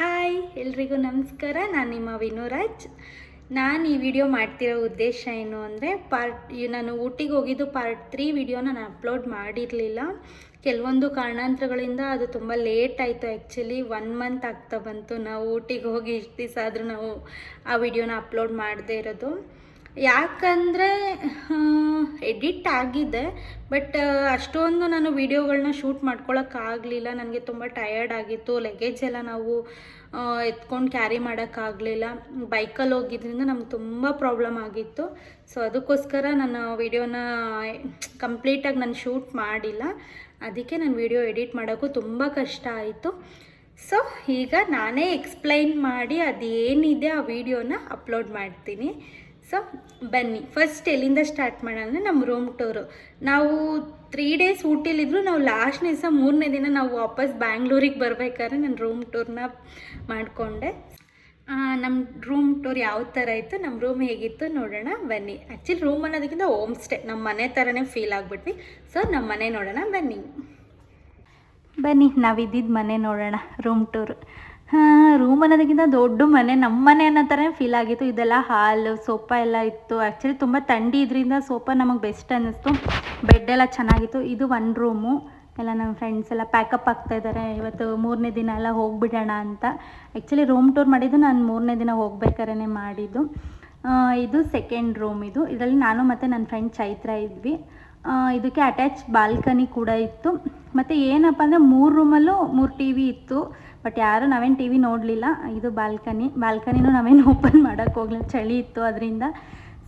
Hi ಎಲ್ರಿಗೂ ನಮಸ್ಕಾರ. ನಾನು ನಿಮ್ಮ ವಿನುರಾಜ್. ನಾನು ಈ ವಿಡಿಯೋ ಮಾಡ್ತಿರೋ ಉದ್ದೇಶ ಏನು ಅಂದರೆ ನಾನು ಊಟಿಗೆ ಹೋಗಿದ್ದು ಪಾರ್ಟ್ 3 ವಿಡಿಯೋನ ನಾನು ಅಪ್ಲೋಡ್ ಮಾಡಿರಲಿಲ್ಲ. ಕೆಲವೊಂದು ಕಾರಣಾಂತರಗಳಿಂದ ಅದು ತುಂಬ ಲೇಟ್ ಆಯಿತು. ಆ್ಯಕ್ಚುಲಿ 1 ಮಂತ್ ಆಗ್ತಾ ಬಂತು ನಾವು ಊಟಿಗೆ ಹೋಗಿ ಇಷ್ಟು ದಿವಸ ಆದರೂ ನಾವು ಆ ವಿಡಿಯೋನ ಅಪ್ಲೋಡ್ ಮಾಡದೇ ಇರೋದು. ಯಾಕಂದರೆ ಎಡಿಟ್ ಆಗಿದೆ, ಬಟ್ ಅಷ್ಟೊಂದು ನಾನು ವೀಡಿಯೋಗಳನ್ನ ಶೂಟ್ ಮಾಡ್ಕೊಳಕ್ಕಾಗಲಿಲ್ಲ. ನನಗೆ ತುಂಬ ಟಯರ್ಡ್ ಆಗಿತ್ತು. ಲಗೇಜ್ ಎಲ್ಲ ನಾವು ಎತ್ಕೊಂಡು ಕ್ಯಾರಿ ಮಾಡೋಕ್ಕಾಗಲಿಲ್ಲ. ಬೈಕಲ್ಲಿ ಹೋಗಿದ್ರಿಂದ ನಮ್ಗೆ ತುಂಬ ಪ್ರಾಬ್ಲಮ್ ಆಗಿತ್ತು. ಸೊ ಅದಕ್ಕೋಸ್ಕರ ನಾನು ವೀಡಿಯೋನ ಕಂಪ್ಲೀಟಾಗಿ ನಾನು ಶೂಟ್ ಮಾಡಿಲ್ಲ. ಅದಕ್ಕೆ ನಾನು ವೀಡಿಯೋ ಎಡಿಟ್ ಮಾಡೋಕ್ಕೂ ತುಂಬ ಕಷ್ಟ ಆಯಿತು. ಸೊ ಈಗ ನಾನೇ ಎಕ್ಸ್ಪ್ಲೈನ್ ಮಾಡಿ ಅದೇನಿದೆ ಆ ವಿಡಿಯೋನ ಅಪ್ಲೋಡ್ ಮಾಡ್ತೀನಿ. ಸೊ ಬನ್ನಿ, ಫಸ್ಟ್ ಎಲ್ಲಿಂದ ಸ್ಟಾರ್ಟ್ ಮಾಡೋಣ ಅಂದರೆ ನಮ್ಮ ರೂಮ್ ಟೂರು. ನಾವು 3 ಡೇಸ್ ಊಟಿಲಿದ್ರು ನಾವು ಲಾಸ್ಟ್ನೇ ದಿವಸ 3ನೇ ದಿನ ನಾವು ವಾಪಸ್ ಬ್ಯಾಂಗ್ಳೂರಿಗೆ ಬರಬೇಕಾದ್ರೆ ನಾನು ರೂಮ್ ಟೂರ್ನ ಮಾಡಿಕೊಂಡೆ. ನಮ್ಮ ರೂಮ್ ಟೂರ್ ಯಾವ ಥರ ಇತ್ತು, ನಮ್ಮ ರೂಮ್ ಹೇಗಿತ್ತು ನೋಡೋಣ ಬನ್ನಿ. ಆ್ಯಕ್ಚುಲಿ ರೂಮ್ ಅನ್ನೋದಕ್ಕಿಂತ ಹೋಮ್ ಸ್ಟೇ, ನಮ್ಮ ಮನೆ ಥರನೇ ಫೀಲ್ ಆಗಿಬಿಟ್ವಿ. ಸೊ ನಮ್ಮ ಮನೆ ನೋಡೋಣ ಬನ್ನಿ. ನಾವಿದ್ದಿದ್ದು ಮನೆ ನೋಡೋಣ. Room tour. ರೂಮ್ ಅನ್ನೋದಕ್ಕಿಂತ ದೊಡ್ಡ ಮನೆ, ನಮ್ಮ ಮನೆ ಅನ್ನೋ ಥರನೇ ಫೀಲ್ ಆಗಿತ್ತು. ಇದೆಲ್ಲ ಹಾಲು, ಸೋಫಾ ಎಲ್ಲ ಇತ್ತು. ಆ್ಯಕ್ಚುಲಿ ತುಂಬ ಥಂಡಿ ಇದರಿಂದ ಸೋಫಾ ನಮಗೆ ಬೆಸ್ಟ್ ಅನ್ನಿಸ್ತು. ಬೆಡ್ ಎಲ್ಲ ಚೆನ್ನಾಗಿತ್ತು. ಇದು 1 ರೂಮು. ಎಲ್ಲ ನಮ್ಮ ಫ್ರೆಂಡ್ಸ್ ಎಲ್ಲ ಪ್ಯಾಕಪ್ ಆಗ್ತಾಯಿದ್ದಾರೆ. ಇವತ್ತು 3ನೇ ದಿನ ಎಲ್ಲ ಹೋಗಿಬಿಡೋಣ ಅಂತ. ಆ್ಯಕ್ಚುಲಿ ರೂಮ್ ಟೂರ್ ಮಾಡಿದ್ದು ನಾನು 3ನೇ ದಿನ ಹೋಗ್ಬೇಕಾದ್ರೆ ಮಾಡಿದ್ದು. ಇದು 2nd ರೂಮ್. ಇದರಲ್ಲಿ ನಾನು ಮತ್ತು ನನ್ನ ಫ್ರೆಂಡ್ ಚೈತ್ರ ಇದ್ವಿ. ಇದಕ್ಕೆ ಅಟ್ಯಾಚ್ ಬಾಲ್ಕನಿ ಕೂಡ ಇತ್ತು. ಮತ್ತು ಏನಪ್ಪ ಅಂದರೆ 3 ರೂಮಲ್ಲೂ 3 ಟಿ ವಿ ಇತ್ತು. ಬಟ್ ನಾವೇನು ಟಿ ವಿ ನೋಡಲಿಲ್ಲ. ಇದು ಬಾಲ್ಕನಿನೂ ನಾವೇನು ಓಪನ್ ಮಾಡೋಕ್ಕೆ ಹೋಗಲಿಲ್ಲ, ಚಳಿ ಇತ್ತು ಅದರಿಂದ.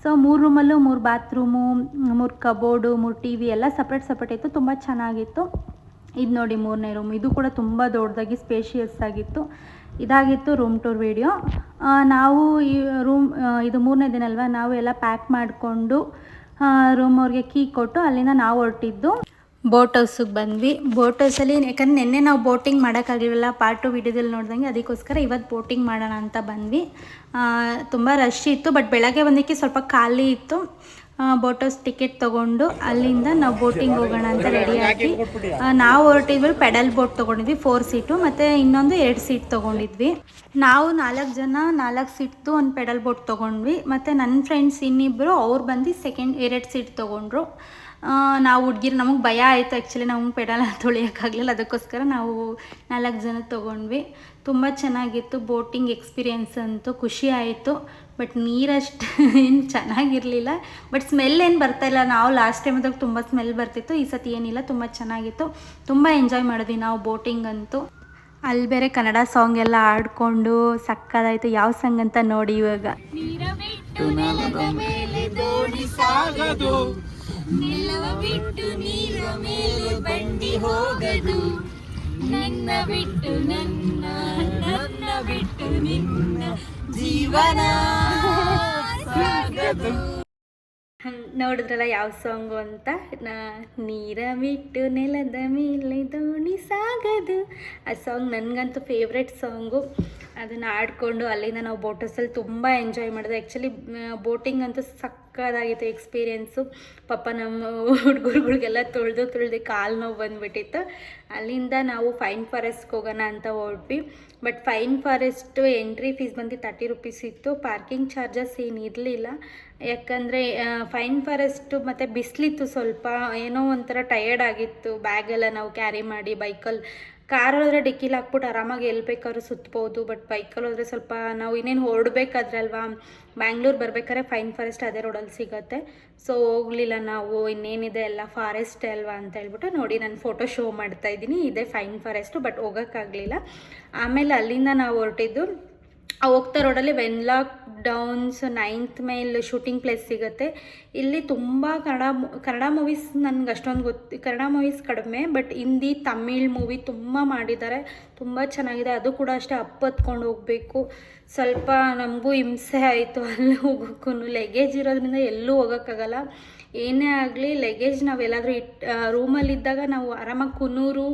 ಸೊ 3 ರೂಮಲ್ಲೂ 3 ಬಾತ್ರೂಮು, 3 ಕಬೋರ್ಡು, 3 ಟಿ ವಿ ಎಲ್ಲ ಸಪ್ರೇಟ್ ಇತ್ತು. ತುಂಬ ಚೆನ್ನಾಗಿತ್ತು. ಇದು ನೋಡಿ 3ನೇ ರೂಮ್. ಇದು ಕೂಡ ತುಂಬ ದೊಡ್ಡದಾಗಿ ಸ್ಪೇಷಿಯಸ್ ಆಗಿತ್ತು. ಇದಾಗಿತ್ತು ರೂಮ್ ಟೂರ್ ವಿಡಿಯೋ. ನಾವು ಈ ರೂಮ್ ಇದು 3ನೇ ದಿನ ಅಲ್ವಾ, ನಾವು ಎಲ್ಲ ಪ್ಯಾಕ್ ಮಾಡಿಕೊಂಡು ರೂಮ್ ಅವ್ರಿಗೆ ಕೀ ಕೊಟ್ಟು ಅಲ್ಲಿಂದ ನಾವು ಹೊರಟಿದ್ದು ಬೋಟ್ ಹೌಸಿಗೆ ಬಂದ್ವಿ. ಬೋಟ್ ಹೌಸಲ್ಲಿ ಯಾಕಂದರೆ ನಿನ್ನೆ ನಾವು ಬೋಟಿಂಗ್ ಮಾಡೋಕ್ಕಾಗಿರಲಿಲ್ಲ, ಪಾರ್ಟ್ 2 ವಿಡಿಯೋದಲ್ಲಿ ನೋಡ್ದಂಗೆ. ಅದಕ್ಕೋಸ್ಕರ ಇವತ್ತು ಬೋಟಿಂಗ್ ಮಾಡೋಣ ಅಂತ ಬಂದ್ವಿ. ತುಂಬ ರಶ್ ಇತ್ತು, ಬಟ್ ಬೆಳಗ್ಗೆ ಬಂದಕ್ಕೆ ಸ್ವಲ್ಪ ಖಾಲಿ ಇತ್ತು. ಬೋಟ್ ಹೌಸ್ ಟಿಕೆಟ್ ತೊಗೊಂಡು ಅಲ್ಲಿಂದ ನಾವು ಬೋಟಿಂಗ್ ಹೋಗೋಣ ಅಂತ ರೆಡಿಯಾಗಿ ನಾವು ಹೊರಟಿದ್ವಿ. ಪೆಡಲ್ ಬೋಟ್ ತೊಗೊಂಡಿದ್ವಿ 4 ಸೀಟು, ಮತ್ತು ಇನ್ನೊಂದು 2 ಸೀಟ್ ತೊಗೊಂಡಿದ್ವಿ. ನಾವು 4 ಜನ 4 ಸೀಟ್ದು ಒಂದು ಪೆಡಲ್ ಬೋಟ್ ತೊಗೊಂಡ್ವಿ. ಮತ್ತು ನನ್ನ ಫ್ರೆಂಡ್ಸ್ ಇನ್ನಿಬ್ಬರು ಅವ್ರು ಬಂದು 2 ಸೀಟ್ ತೊಗೊಂಡ್ರು. ನಾವು ಹುಡುಗಿರು ನಮಗೆ ಭಯ ಆಯಿತು. ಆ್ಯಕ್ಚುಲಿ ನಮಗೆ ಪೆಡಲ್ ತೊಳಿಯೋಕ್ಕಾಗಲಿಲ್ಲ. ಅದಕ್ಕೋಸ್ಕರ ನಾವು 4 ಜನ ತೊಗೊಂಡ್ವಿ. ತುಂಬ ಚೆನ್ನಾಗಿತ್ತು ಬೋಟಿಂಗ್ ಎಕ್ಸ್ಪೀರಿಯೆನ್ಸ್ ಅಂತೂ. ಖುಷಿ ಆಯಿತು. ಬಟ್ ನೀರಷ್ಟು ಏನು ಚೆನ್ನಾಗಿರಲಿಲ್ಲ. ಬಟ್ ಸ್ಮೆಲ್ ಏನು ಬರ್ತಾಯಿಲ್ಲ. ನಾವು ಲಾಸ್ಟ್ ಟೈಮ್ ಅದಾಗ ತುಂಬ ಸ್ಮೆಲ್ ಬರ್ತಿತ್ತು. ಈ ಸತಿ ಏನಿಲ್ಲ, ತುಂಬ ಚೆನ್ನಾಗಿತ್ತು. ತುಂಬ ಎಂಜಾಯ್ ಮಾಡಿದ್ವಿ ನಾವು ಬೋಟಿಂಗ್ ಅಂತೂ. ಅಲ್ಲಿ ಬೇರೆ ಕನ್ನಡ ಸಾಂಗ್ ಎಲ್ಲ ಆಡಿಕೊಂಡು ಸಕ್ಕದಾಯಿತು. ಯಾವ ಸಾಂಗ್ ಅಂತ ನೋಡಿ ಇವಾಗ. ನಿಲ್ಲವ ಬಿಟ್ಟು ನೀರ ಮೇಲೆ ಬಂಡಿ ಹೋಗದು, ನನ್ನ ಬಿಟ್ಟು ನನ್ನ ಬಿಟ್ಟು ನಿನ್ನ ಜೀವನ ಸಾಗದು. ನೋಡಿದ್ರಲ್ಲ ಯಾವ ಸಾಂಗು ಅಂತ. ನೀರ ಬಿಟ್ಟು ನೆಲದ ಮೇಲೆ ದೋಣಿ ಸಾಗದು. ಆ ಸಾಂಗ್ ನನಗಂತೂ ಫೇವ್ರೆಟ್ ಸಾಂಗು. ಅದನ್ನು ಆಡಿಕೊಂಡು ಅಲ್ಲಿಂದ ನಾವು ಬೋಟ್ ಹೌಸಲ್ಲಿ ತುಂಬ ಎಂಜಾಯ್ ಮಾಡಿದೆ. ಆ್ಯಕ್ಚುಲಿ ಬೋಟಿಂಗ್ ಅಂತೂ ಸಕ್ಕದಾಗಿತ್ತು ಎಕ್ಸ್ಪೀರಿಯೆನ್ಸು. ಪಾಪ ನಮ್ಮ ಹುಡುಗರುಗಳಿಗೆಲ್ಲ ತುಳಿದು ಕಾಲು ನೋವು ಬಂದುಬಿಟ್ಟಿತ್ತು. ಅಲ್ಲಿಂದ ನಾವು ಫೈನ್ ಫಾರೆಸ್ಟ್ಗೆ ಹೋಗೋಣ ಅಂತ ಹೊರಟ್ವಿ. But fine forest entry fees ಬಂದು 30 ರೂಪೀಸ್ ಇತ್ತು. ಪಾರ್ಕಿಂಗ್ ಚಾರ್ಜಸ್ ಏನು ಇರಲಿಲ್ಲ. ಯಾಕಂದರೆ ಫೈನ್ ಫಾರೆಸ್ಟು ಮತ್ತು ಬಿಸಿಲಿತ್ತು ಸ್ವಲ್ಪ. ಏನೋ ಒಂಥರ ಟಯರ್ಡ್ ಆಗಿತ್ತು. ಬ್ಯಾಗೆಲ್ಲ ನಾವು ಕ್ಯಾರಿ ಮಾಡಿ ಬೈಕಲ್ಲಿ. ಕಾರಲ್ಲಿ ಹೋದರೆ ಡಿಕ್ಕಿಲಿ ಹಾಕ್ಬಿಟ್ಟು ಆರಾಮಾಗಿ ಎಲ್ಲಿ ಬೇಕಾದ್ರೂ ಸುತ್ಬೋದು. ಬಟ್ ಬೈಕಲ್ಲಿ ಹೋದರೆ ಸ್ವಲ್ಪ ನಾವು ಇನ್ನೇನು ಹೊರಡ್ಬೇಕಾದ್ರೆ ಅಲ್ವಾ, ಬ್ಯಾಂಗ್ಳೂರು ಬರ್ಬೇಕಾದ್ರೆ ಫೈನ್ ಫಾರೆಸ್ಟ್ ಅದೇ ರೋಡಲ್ಲಿ ಸಿಗುತ್ತೆ. ಸೊ ಹೋಗಲಿಲ್ಲ ನಾವು. ಇನ್ನೇನಿದೆ ಎಲ್ಲ ಫಾರೆಸ್ಟ್ ಅಲ್ವಾ ಅಂತ ಹೇಳ್ಬಿಟ್ಟು. ನೋಡಿ ನಾನು ಫೋಟೋ ಶೋ ಮಾಡ್ತಾಯಿದ್ದೀನಿ. ಇದೇ ಫೈನ್ ಫಾರೆಸ್ಟು, ಬಟ್ ಹೋಗೋಕ್ಕಾಗಲಿಲ್ಲ. ಆಮೇಲೆ ಅಲ್ಲಿಂದ ನಾವು ಹೊರಟಿದ್ದು ಹೋಗ್ತಾ ರೋಡಲ್ಲಿ Wenlock Downs 9th mile shooting place ಸಿಗುತ್ತೆ. ಇಲ್ಲಿ ತುಂಬ ಕನ್ನಡ ಮೂವೀಸ್ ನನಗೆ ಅಷ್ಟೊಂದು ಕನ್ನಡ ಮೂವೀಸ್ ಕಡಿಮೆ, ಬಟ್ ಹಿಂದಿ ತಮಿಳ್ ಮೂವಿ ತುಂಬ ಮಾಡಿದ್ದಾರೆ. ತುಂಬ ಚೆನ್ನಾಗಿದೆ. ಅದು ಕೂಡ ಅಷ್ಟೇ ಹತ್ಕೊಂಡು ಹೋಗಬೇಕು. ಸ್ವಲ್ಪ ನಮಗೂ ಹಿಂಸೆ ಆಯಿತು ಅಲ್ಲಿ ಹೋಗೋಕ್ಕೂ. ಲಗೇಜ್ ಇರೋದ್ರಿಂದ ಎಲ್ಲೂ ಹೋಗೋಕ್ಕಾಗಲ್ಲ. ಏನೇ ಆಗಲಿ ಲಗೇಜ್ ನಾವೆಲ್ಲಾದರೂ ರೂಮಲ್ಲಿದ್ದಾಗ ನಾವು ಆರಾಮಾಗಿ ಕುನ್ನೂರು,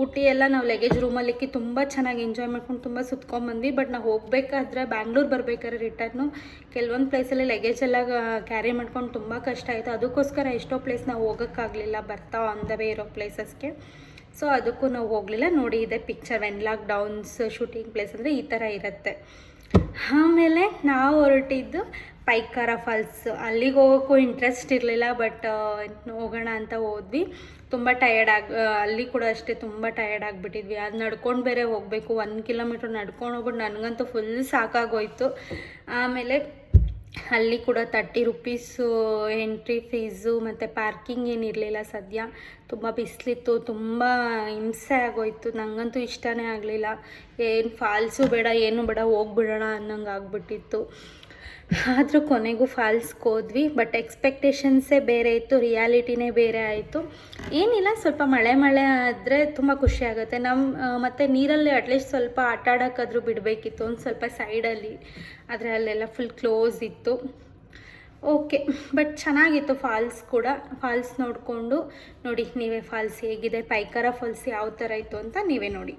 ಊಟಿ ಎಲ್ಲ ನಾವು ಲಗೇಜ್ ರೂಮಲ್ಲಿಕ್ಕಿ ತುಂಬ ಚೆನ್ನಾಗಿ ಎಂಜಾಯ್ ಮಾಡ್ಕೊಂಡು ತುಂಬ ಸುತ್ಕೊಂಡ್ಬಂದ್ವಿ. ಬಟ್ ನಾವು ಹೋಗ್ಬೇಕಾದ್ರೆ ಬ್ಯಾಂಗ್ಳೂರು ಬರಬೇಕಾದ್ರೆ ರಿಟರ್ನು ಕೆಲವೊಂದು ಪ್ಲೇಸಲ್ಲಿ ಲಗೇಜ್ ಎಲ್ಲ ಕ್ಯಾರಿ ಮಾಡ್ಕೊಂಡು ತುಂಬ ಕಷ್ಟ ಆಯಿತು. ಅದಕ್ಕೋಸ್ಕರ ಎಷ್ಟೋ ಪ್ಲೇಸ್ ನಾವು ಹೋಗೋಕ್ಕಾಗಲಿಲ್ಲ ಬರ್ತಾ ಆನ್ ದ ವೇ ಇರೋ ಪ್ಲೇಸಸ್ಗೆ. ಸೊ ಅದಕ್ಕೂ ನಾವು ಹೋಗಲಿಲ್ಲ. ನೋಡಿ ಇದೆ picture, Wenlock downs shooting place ಅಂದರೆ ಈ ಥರ ಇರುತ್ತೆ. ಆಮೇಲೆ ನಾವು ಹೊರಟಿದ್ದು ಪೈಕಾರ ಫಾಲ್ಸ್. ಅಲ್ಲಿಗೆ ಹೋಗೋಕ್ಕೂ ಇಂಟ್ರೆಸ್ಟ್ ಇರಲಿಲ್ಲ, ಬಟ್ ಹೋಗೋಣ ಅಂತ ಹೋದ್ವಿ. ತುಂಬ ಅಲ್ಲಿ ಕೂಡ ಅಷ್ಟೇ ತುಂಬ ಟಯರ್ಡ್ ಆಗಿಬಿಟ್ಟಿದ್ವಿ. ಅದು ನಡ್ಕೊಂಡು ಬೇರೆ ಹೋಗಬೇಕು, 1 ಕಿಲೋಮೀಟ್ರ್ ನಡ್ಕೊಂಡು ಹೋಗ್ಬಿಟ್ಟು ನನಗಂತೂ ಫುಲ್ ಸಾಕಾಗೋಯ್ತು. ಆಮೇಲೆ ಅಲ್ಲಿ ಕೂಡ 30 ರುಪೀಸು ಎಂಟ್ರಿ ಫೀಸು, ಮತ್ತು ಪಾರ್ಕಿಂಗ್ ಏನಿರಲಿಲ್ಲ ಸದ್ಯ. ತುಂಬ ಬಿಸಿಲಿತ್ತು, ತುಂಬ ಹಿಂಸೆ ಆಗೋಯ್ತು. ನನಗಂತೂ ಇಷ್ಟನೇ ಆಗಲಿಲ್ಲ. ಏನು ಫಾಲ್ಸು ಬೇಡ, ಏನು ಬೇಡ, ಹೋಗ್ಬಿಡೋಣ ಅನ್ನೋಂಗೆ ಆಗ್ಬಿಟ್ಟಿತ್ತು. ಆದರೂ ಕೊನೆಗೂ ಫಾಲ್ಸ್ಗೆ ಹೋದ್ವಿ. ಬಟ್ ಎಕ್ಸ್ಪೆಕ್ಟೇಷನ್ಸೇ ಬೇರೆ ಇತ್ತು, ರಿಯಾಲಿಟಿನೇ ಬೇರೆ ಆಯಿತು. ಏನಿಲ್ಲ, ಸ್ವಲ್ಪ ಮಳೆ ಆದರೆ ತುಂಬ ಖುಷಿ ಆಗುತ್ತೆ. ಮತ್ತು ನೀರಲ್ಲಿ ಅಟ್ಲೀಸ್ಟ್ ಸ್ವಲ್ಪ ಆಟ ಆಡೋಕ್ಕಾದ್ರೂ ಬಿಡಬೇಕಿತ್ತು, ಒಂದು ಸ್ವಲ್ಪ ಸೈಡಲ್ಲಿ. ಆದರೆ ಅಲ್ಲೆಲ್ಲ ಫುಲ್ ಕ್ಲೋಸ್ ಇತ್ತು. ಓಕೆ, ಬಟ್ ಚೆನ್ನಾಗಿತ್ತು ಫಾಲ್ಸ್ ಕೂಡ. ಫಾಲ್ಸ್ ನೋಡಿಕೊಂಡು ನೋಡಿ ನೀವೇ ಫಾಲ್ಸ್ ಹೇಗಿದೆ, ಪೈಕಾರ ಫಾಲ್ಸ್ ಯಾವ ಥರ ಇತ್ತು ಅಂತ ನೀವೇ ನೋಡಿ.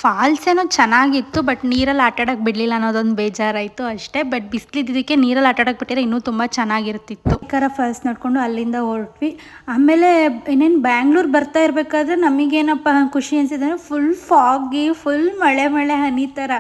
ಫಾಲ್ಸ್ ಏನೋ ಚೆನ್ನಾಗಿತ್ತು, ಬಟ್ ನೀರಲ್ಲಿ ಆಟಾಡೋಕ್ಕೆ ಬಿಡಲಿಲ್ಲ ಅನ್ನೋದೊಂದು ಬೇಜಾರಾಯಿತು ಅಷ್ಟೇ. ಬಟ್ ಬಿಸಿಲಿದ್ದಕ್ಕೆ ನೀರಲ್ಲಿ ಆಟಾಡೋಕ್ಕೆ ಬಿಟ್ಟಿದ್ರೆ ಇನ್ನೂ ತುಂಬ ಚೆನ್ನಾಗಿರ್ತಿತ್ತು. ಪೈಕಾರ ಫಾಲ್ಸ್ ನೋಡಿಕೊಂಡು ಅಲ್ಲಿಂದ ಹೊರಟ್ವಿ. ಆಮೇಲೆ ಇನ್ನೇನು ಬ್ಯಾಂಗ್ಳೂರು ಬರ್ತಾ ಇರಬೇಕಾದ್ರೆ ನಮಗೇನಪ್ಪ ಖುಷಿ ಅನಿಸಿದ್ರೆ ಫುಲ್ ಫಾಗಿ, ಫುಲ್ ಮಳೆ ಹನಿ ಥರ.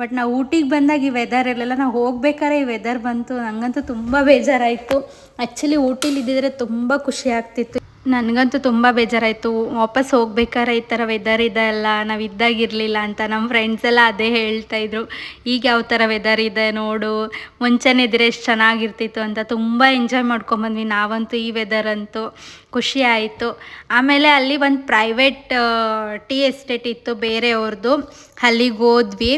ಬಟ್ ನಾವು ಊಟಿಗೆ ಬಂದಾಗ ಈ ವೆದರ್ ಇರಲಿಲ್ಲ. ನಾವು ಹೋಗ್ಬೇಕಾದ್ರೆ ಈ ವೆದರ್ ಬಂತು. ನನಗಂತೂ ತುಂಬ ಬೇಜಾರಾಯಿತು. ಆ್ಯಕ್ಚುಲಿ ಊಟಿಲಿ ಇದ್ದಿದ್ರೆ ತುಂಬ ಖುಷಿ ಆಗ್ತಿತ್ತು. ನನಗಂತೂ ತುಂಬ ಬೇಜಾರಾಯಿತು. ವಾಪಸ್ ಹೋಗ್ಬೇಕಾದ್ರೆ ಈ ಥರ ವೆದರ್ ಇದೆ ಅಲ್ಲ, ನಾವು ಇದ್ದಾಗಿರಲಿಲ್ಲ ಅಂತ. ನಮ್ಮ ಫ್ರೆಂಡ್ಸ್ ಎಲ್ಲ ಅದೇ ಹೇಳ್ತಾಯಿದ್ರು, ಈಗ ಯಾವ ಥರ ವೆದರ್ ಇದೆ ನೋಡು, ಮುಂಚೆನೇ ಇದ್ದರೆ ಎಷ್ಟು ಚೆನ್ನಾಗಿರ್ತಿತ್ತು ಅಂತ. ತುಂಬ ಎಂಜಾಯ್ ಮಾಡ್ಕೊಂಬಂದ್ವಿ ನಾವಂತೂ. ಈ ವೆದರ್ ಅಂತೂ ಖುಷಿ ಆಯಿತು. ಆಮೇಲೆ ಅಲ್ಲಿ ಒಂದು ಪ್ರೈವೇಟ್ ಟೀ ಎಸ್ಟೇಟ್ ಇತ್ತು ಬೇರೆಯವ್ರದ್ದು, ಅಲ್ಲಿಗೆ ಹೋದ್ವಿ.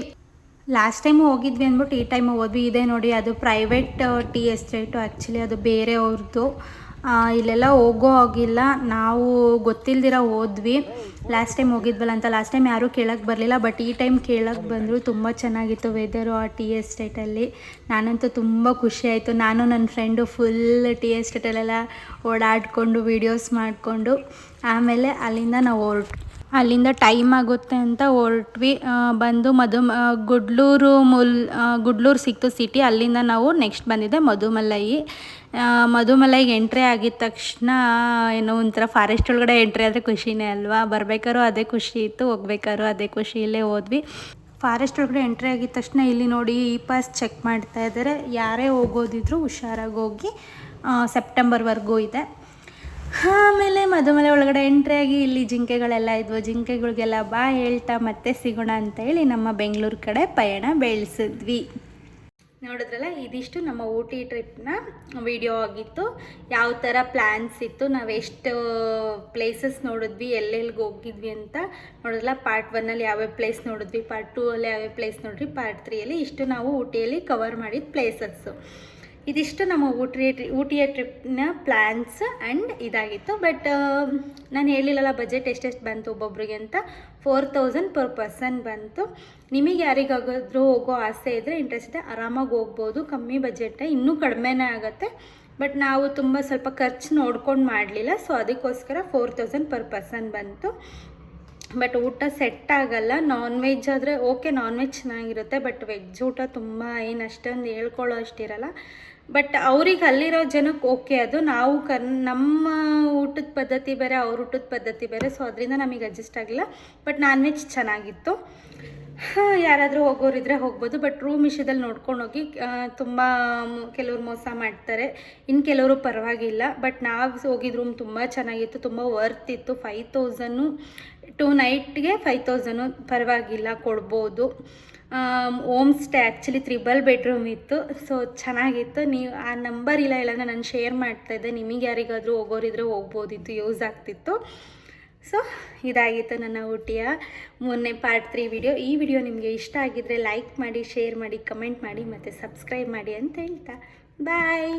ಲಾಸ್ಟ್ ಟೈಮು ಹೋಗಿದ್ವಿ ಅಂದ್ಬಿಟ್ಟು ಈ ಟೈಮು ಹೋದ್ವಿ. ಇದೆ ನೋಡಿ, ಅದು ಪ್ರೈವೇಟ್ ಟೀ ಎಸ್ಟೇಟು. ಆ್ಯಕ್ಚುಲಿ ಅದು ಬೇರೆಯವ್ರದ್ದು. ಇಲ್ಲೆಲ್ಲ ಹೋಗೋ ಆಗಿಲ್ಲ, ನಾವು ಗೊತ್ತಿಲ್ದಿರ ಹೋದ್ವಿ. ಲಾಸ್ಟ್ ಟೈಮ್ ಹೋಗಿದ್ವಲ್ಲ ಅಂತ. ಲಾಸ್ಟ್ ಟೈಮ್ ಯಾರೂ ಕೇಳೋಕ್ಕೆ ಬರಲಿಲ್ಲ, ಬಟ್ ಈ ಟೈಮ್ ಕೇಳೋಕ್ಕೆ ಬಂದರು. ತುಂಬ ಚೆನ್ನಾಗಿತ್ತು ವೆದರು ಆ ಟೀ ಎಸ್ಟೇಟಲ್ಲಿ. ನಾನಂತೂ ತುಂಬ ಖುಷಿ ಆಯಿತು. ನಾನು ನನ್ನ ಫ್ರೆಂಡು ಫುಲ್ ಟೀ ಎಸ್ಟೇಟಲ್ಲೆಲ್ಲ ಓಡಾಡಿಕೊಂಡು ವೀಡಿಯೋಸ್ ಮಾಡಿಕೊಂಡು ಆಮೇಲೆ ಅಲ್ಲಿಂದ ನಾವು ಅಲ್ಲಿಂದ ಟೈಮ್ ಆಗುತ್ತೆ ಅಂತ ಹೊರಟ್ವಿ. ಬಂದು ಗುಡ್ಲೂರು ಸಿಕ್ತು ಸಿಟಿ. ಅಲ್ಲಿಂದ ನಾವು ನೆಕ್ಸ್ಟ್ ಬಂದಿದ್ದೆ ಮಧುಮಲೈಗೆ ಎಂಟ್ರಿ ಆಗಿದ ತಕ್ಷಣ ಏನೋ ಒಂಥರ ಫಾರೆಸ್ಟ್ ಒಳಗಡೆ ಎಂಟ್ರಿ ಆದರೆ ಖುಷಿನೇ ಅಲ್ವಾ. ಬರಬೇಕಾದ್ರೂ ಅದೇ ಖುಷಿ ಇತ್ತು, ಹೋಗ್ಬೇಕಾದ್ರೂ ಅದೇ ಖುಷಿಯಲ್ಲೇ ಹೋದ್ವಿ. ಫಾರೆಸ್ಟ್ ಒಳಗಡೆ ಎಂಟ್ರಿ ಆಗಿದ ತಕ್ಷಣ ಇಲ್ಲಿ ನೋಡಿ ಇ ಪಾಸ್ ಚೆಕ್ ಮಾಡ್ತಾ ಇದ್ದಾರೆ. ಯಾರೇ ಹೋಗೋದಿದ್ರು ಹುಷಾರಾಗಿ ಹೋಗಿ, ಸೆಪ್ಟೆಂಬರ್ವರೆಗೂ ಇದೆ. ಆಮೇಲೆ ಮಧುಮಲೆ ಒಳಗಡೆ ಎಂಟ್ರಿ ಆಗಿ ಇಲ್ಲಿ ಜಿಂಕೆಗಳೆಲ್ಲ ಇದ್ವು. ಜಿಂಕೆಗಳಿಗೆಲ್ಲ ಹೇಳ್ತಾ ಮತ್ತೆ ಸಿಗೋಣ ಅಂತ ಹೇಳಿ ನಮ್ಮ ಬೆಂಗಳೂರು ಕಡೆ ಪಯಣ ಬೆಳೆಸಿದ್ವಿ. ನೋಡಿದ್ರಲ್ಲ, ಇದಿಷ್ಟು ನಮ್ಮ ಊಟಿ ಟ್ರಿಪ್ನ ವಿಡಿಯೋ ಆಗಿತ್ತು. ಯಾವ ಥರ ಪ್ಲ್ಯಾನ್ಸ್ ಇತ್ತು, ನಾವು ಎಷ್ಟು ಪ್ಲೇಸಸ್ ನೋಡಿದ್ವಿ, ಎಲ್ಲೆಲ್ಲಿಗೆ ಹೋಗಿದ್ವಿ ಅಂತ ನೋಡಿದ್ರಲ್ಲ. ಪಾರ್ಟ್ 1ಅಲ್ಲಿ ಯಾವ್ಯಾವ ಪ್ಲೇಸ್ ನೋಡಿದ್ವಿ, ಪಾರ್ಟ್ 2ಅಲ್ಲಿ ಯಾವ್ಯಾವ ಪ್ಲೇಸ್ ನೋಡಿದ್ವಿ, ಪಾರ್ಟ್ 3ಅಲ್ಲಿ ಇಷ್ಟು ನಾವು ಊಟಿಯಲ್ಲಿ ಕವರ್ ಮಾಡಿದ ಪ್ಲೇಸಸ್ಸು. ಇದಿಷ್ಟು ನಮ್ಮ ಊಟಿಯ ಟ್ರಿಪ್ನ ಪ್ಲ್ಯಾನ್ಸ್ ಆ್ಯಂಡ್ ಇದಾಗಿತ್ತು. ಬಟ್ ನಾನು ಹೇಳಿಲ್ಲಲ್ಲ ಬಜೆಟ್ ಎಷ್ಟೆಷ್ಟು ಬಂತು ಒಬ್ಬೊಬ್ರಿಗೆ ಅಂತ. 4000 ಪರ್ ಪರ್ಸನ್ ಬಂತು. ನಿಮಗೆ ಯಾರಿಗಾದ್ರೂ ಹೋಗೋ ಆಸೆ ಇದ್ದರೆ, ಇಂಟ್ರೆಸ್ಟ್ ಇದೆ, ಆರಾಮಾಗಿ ಹೋಗ್ಬೋದು. ಕಮ್ಮಿ ಬಜೆಟ್, ಇನ್ನೂ ಕಡಿಮೆನೇ ಆಗುತ್ತೆ. ಬಟ್ ನಾವು ತುಂಬ ಸ್ವಲ್ಪ ಖರ್ಚು ನೋಡ್ಕೊಂಡು ಮಾಡಲಿಲ್ಲ, ಸೊ ಅದಕ್ಕೋಸ್ಕರ 4000 ಪರ್ ಪರ್ಸನ್ ಬಂತು. ಬಟ್ ಊಟ ಸೆಟ್ ಆಗಲ್ಲ. ನಾನ್ ವೆಜ್ ಆದರೆ ಓಕೆ, ನಾನ್ ವೆಜ್ ಚೆನ್ನಾಗಿರುತ್ತೆ. ಬಟ್ ವೆಜ್ ಊಟ ತುಂಬ ಏನು ಅಷ್ಟೊಂದು ಹೇಳ್ಕೊಳ್ಳೋ ಅಷ್ಟಿರಲ್ಲ. ಬಟ್ ಅವ್ರಿಗೆ ಅಲ್ಲಿರೋ ಜನಕ್ಕೆ ಓಕೆ ಅದು. ನಾವು ನಮ್ಮ ಊಟದ ಪದ್ಧತಿ ಬೇರೆ, ಅವ್ರ ಊಟದ ಪದ್ಧತಿ ಬೇರೆ, ಸೊ ಅದರಿಂದ ನಮಗೆ ಅಡ್ಜಸ್ಟ್ ಆಗಿಲ್ಲ. ಬಟ್ ನಾನ್ ವೆಜ್ ಚೆನ್ನಾಗಿತ್ತು. ಯಾರಾದರೂ ಹೋಗೋರಿದ್ರೆ ಹೋಗ್ಬೋದು. ಬಟ್ ರೂಮ್ ವಿಷಯದಲ್ಲಿ ನೋಡ್ಕೊಂಡು ಹೋಗಿ. ತುಂಬ ಕೆಲವ್ರು ಮೋಸ ಮಾಡ್ತಾರೆ, ಇನ್ನು ಕೆಲವರು ಪರವಾಗಿಲ್ಲ. ಬಟ್ ನಾವು ಹೋಗಿದ ರೂಮ್ ತುಂಬ ಚೆನ್ನಾಗಿತ್ತು, ತುಂಬ ವರ್ತ್ ಇತ್ತು. 5000 2 ನೈಟ್ಗೆ 5000 ಪರವಾಗಿಲ್ಲ, ಕೊಡ್ಬೋದು. ಹೋಮ್ ಸ್ಟೇ ಆ್ಯಕ್ಚುಲಿ 3 ಬೆಡ್ರೂಮ್ ಇತ್ತು. ಸೊ ಚೆನ್ನಾಗಿತ್ತು. ನೀವು ಆ ನಂಬರ್ ಇಲ್ಲ ನಾನು ಶೇರ್ ಮಾಡ್ತಾಯಿದ್ದೆ. ನಿಮಗೆ ಯಾರಿಗಾದರೂ ಹೋಗೋರಿದ್ರೆ ಹೋಗ್ಬೋದಿತ್ತು, ಯೂಸ್ ಆಗ್ತಿತ್ತು. ಸೊ ಇದಾಗಿತ್ತು ನನ್ನ ಊಟಿಯ ಮೊನ್ನೆ ಪಾರ್ಟ್ 3 ವಿಡಿಯೋ. ಈ ವಿಡಿಯೋ ನಿಮಗೆ ಇಷ್ಟ ಆಗಿದ್ದರೆ ಲೈಕ್ ಮಾಡಿ, ಶೇರ್ ಮಾಡಿ, ಕಮೆಂಟ್ ಮಾಡಿ ಮತ್ತು ಸಬ್ಸ್ಕ್ರೈಬ್ ಮಾಡಿ ಅಂತ ಹೇಳ್ತಾ ಬಾಯ್.